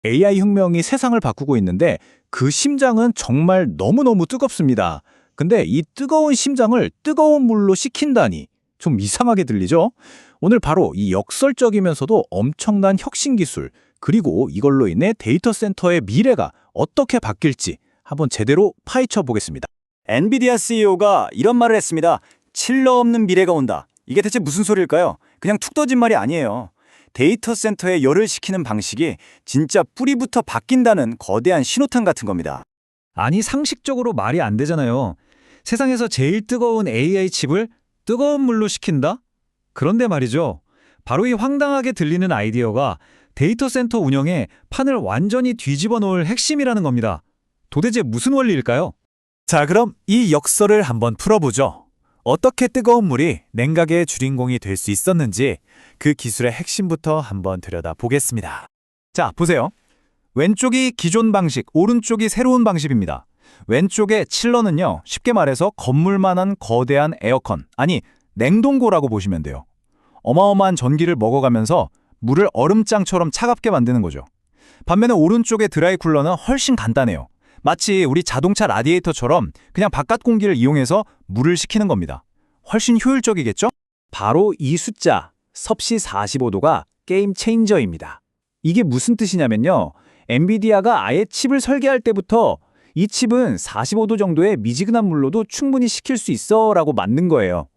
AI 혁명이 세상을 바꾸고 있는데 그 심장은 정말 너무너무 뜨겁습니다. 근데 이 뜨거운 심장을 뜨거운 물로 식힌다니 좀 이상하게 들리죠? 오늘 바로 이 역설적이면서도 엄청난 혁신 기술, 그리고 이걸로 인해 데이터 센터의 미래가 어떻게 바뀔지 한번 제대로 파헤쳐 보겠습니다. 엔비디아 CEO가 이런 말을 했습니다. 칠러 없는 미래가 온다. 이게 대체 무슨 소리일까요? 그냥 툭 떠진 말이 아니에요. 데이터 센터에 열을 식히는 방식이 진짜 뿌리부터 바뀐다는 거대한 신호탄 같은 겁니다. 아니, 상식적으로 말이 안 되잖아요. 세상에서 제일 뜨거운 AI 칩을 뜨거운 물로 식힌다? 그런데 말이죠. 바로 이 황당하게 들리는 아이디어가 데이터 센터 운영에 판을 완전히 뒤집어 놓을 핵심이라는 겁니다. 도대체 무슨 원리일까요? 자, 그럼 이 역설을 한번 풀어보죠. 어떻게 뜨거운 물이 냉각의 주인공이 될 수 있었는지 그 기술의 핵심부터 한번 들여다보겠습니다. 자, 보세요. 왼쪽이 기존 방식, 오른쪽이 새로운 방식입니다. 왼쪽의 칠러는요, 쉽게 말해서 건물만한 거대한 에어컨, 아니 냉동고라고 보시면 돼요. 어마어마한 전기를 먹어가면서 물을 얼음장처럼 차갑게 만드는 거죠. 반면에 오른쪽의 드라이쿨러는 훨씬 간단해요. 마치 우리 자동차 라디에이터처럼 그냥 바깥 공기를 이용해서 물을 식히는 겁니다. 훨씬 효율적이겠죠? 바로 이 숫자, 섭씨 45도가 게임 체인저입니다. 이게 무슨 뜻이냐면요. 엔비디아가 아예 칩을 설계할 때부터 이 칩은 45도 정도의 미지근한 물로도 충분히 식힐 수 있어 라고 만든 거예요.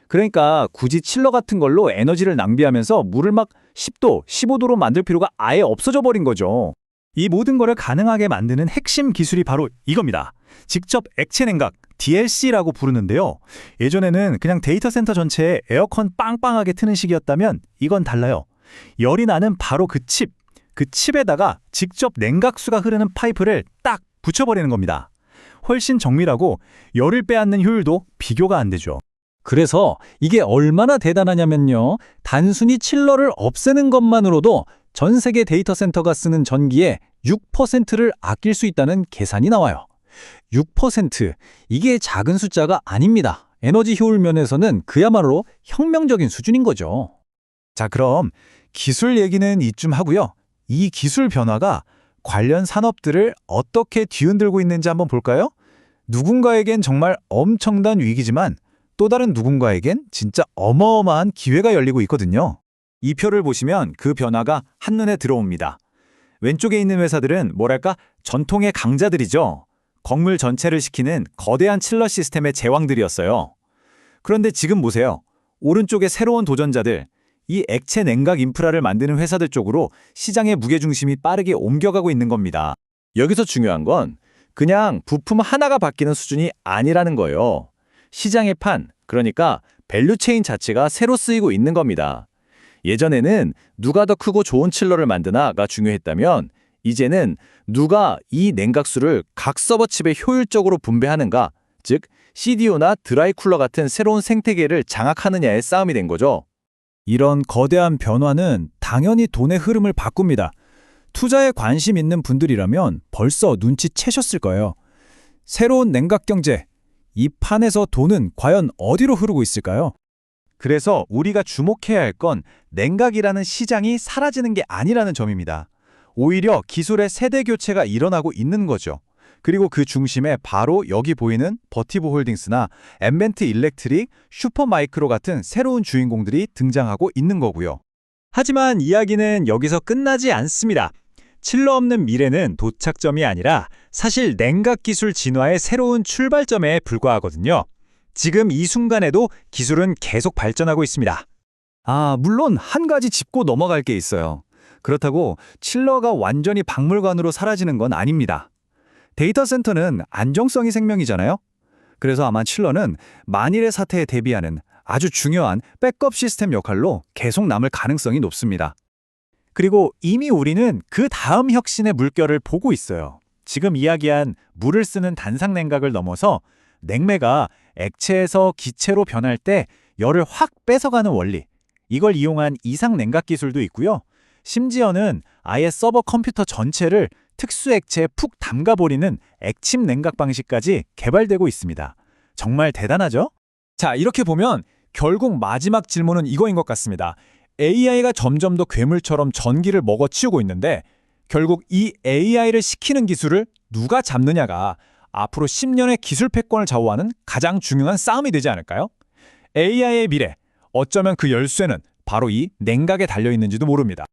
그러니까 굳이 칠러 같은 걸로 에너지를 낭비하면서 물을 막 10도, 15도로 만들 필요가 아예 없어져 버린 거죠. 이 모든 거를 가능하게 만드는 핵심 기술이 바로 이겁니다. 직접 액체 냉각, DLC라고 부르는데요. 예전에는 그냥 데이터 센터 전체에 에어컨 빵빵하게 트는 식이었다면 이건 달라요. 열이 나는 바로 그 칩에다가 직접 냉각수가 흐르는 파이프를 딱 붙여버리는 겁니다. 훨씬 정밀하고 열을 빼앗는 효율도 비교가 안 되죠. 그래서 이게 얼마나 대단하냐면요. 단순히 칠러를 없애는 것만으로도 전 세계 데이터 센터가 쓰는 전기의 6%를 아낄 수 있다는 계산이 나와요. 6%, 이게 작은 숫자가 아닙니다. 에너지 효율 면에서는 그야말로 혁명적인 수준인 거죠. 자, 그럼 기술 얘기는 이쯤 하고요. 이 기술 변화가 관련 산업들을 어떻게 뒤흔들고 있는지 한번 볼까요? 누군가에겐 정말 엄청난 위기지만 또 다른 누군가에겐 진짜 어마어마한 기회가 열리고 있거든요. 이 표를 보시면 그 변화가 한눈에 들어옵니다. 왼쪽에 있는 회사들은 뭐랄까 전통의 강자들이죠. 건물 전체를 식히는 거대한 칠러 시스템의 제왕들이었어요. 그런데 지금 보세요. 오른쪽의 새로운 도전자들, 이 액체 냉각 인프라를 만드는 회사들 쪽으로 시장의 무게중심이 빠르게 옮겨가고 있는 겁니다. 여기서 중요한 건 그냥 부품 하나가 바뀌는 수준이 아니라는 거예요. 시장의 판, 그러니까 밸류체인 자체가 새로 쓰이고 있는 겁니다. 예전에는 누가 더 크고 좋은 칠러를 만드나가 중요했다면 이제는 누가 이 냉각수를 각 서버 칩에 효율적으로 분배하는가, 즉 CDU나 드라이쿨러 같은 새로운 생태계를 장악하느냐의 싸움이 된 거죠. 이런 거대한 변화는 당연히 돈의 흐름을 바꿉니다. 투자에 관심 있는 분들이라면 벌써 눈치채셨을 거예요. 새로운 냉각 경제, 이 판에서 돈은 과연 어디로 흐르고 있을까요? 그래서 우리가 주목해야 할 건 냉각이라는 시장이 사라지는 게 아니라는 점입니다. 오히려 기술의 세대 교체가 일어나고 있는 거죠. 그리고 그 중심에 바로 여기 보이는 버티브 홀딩스나 엠벤트 일렉트릭, 슈퍼마이크로 같은 새로운 주인공들이 등장하고 있는 거고요. 하지만 이야기는 여기서 끝나지 않습니다. 칠러 없는 미래는 도착점이 아니라 사실 냉각 기술 진화의 새로운 출발점에 불과하거든요. 지금 이 순간에도 기술은 계속 발전하고 있습니다. 물론 한 가지 짚고 넘어갈 게 있어요. 그렇다고 칠러가 완전히 박물관으로 사라지는 건 아닙니다. 데이터 센터는 안정성이 생명이잖아요. 그래서 아마 칠러는 만일의 사태에 대비하는 아주 중요한 백업 시스템 역할로 계속 남을 가능성이 높습니다. 그리고 이미 우리는 그 다음 혁신의 물결을 보고 있어요. 지금 이야기한 물을 쓰는 단상 냉각을 넘어서 냉매가 액체에서 기체로 변할 때 열을 확 뺏어가는 원리, 이걸 이용한 이상 냉각 기술도 있고요. 심지어는 아예 서버 컴퓨터 전체를 특수 액체에 푹 담가버리는 액침 냉각 방식까지 개발되고 있습니다. 정말 대단하죠? 자, 이렇게 보면 결국 마지막 질문은 이거인 것 같습니다. AI가 점점 더 괴물처럼 전기를 먹어치우고 있는데 결국 이 AI를 시키는 기술을 누가 잡느냐가 앞으로 10년의 기술 패권을 좌우하는 가장 중요한 싸움이 되지 않을까요? AI의 미래, 어쩌면 그 열쇠는 바로 이 냉각에 달려 있는지도 모릅니다.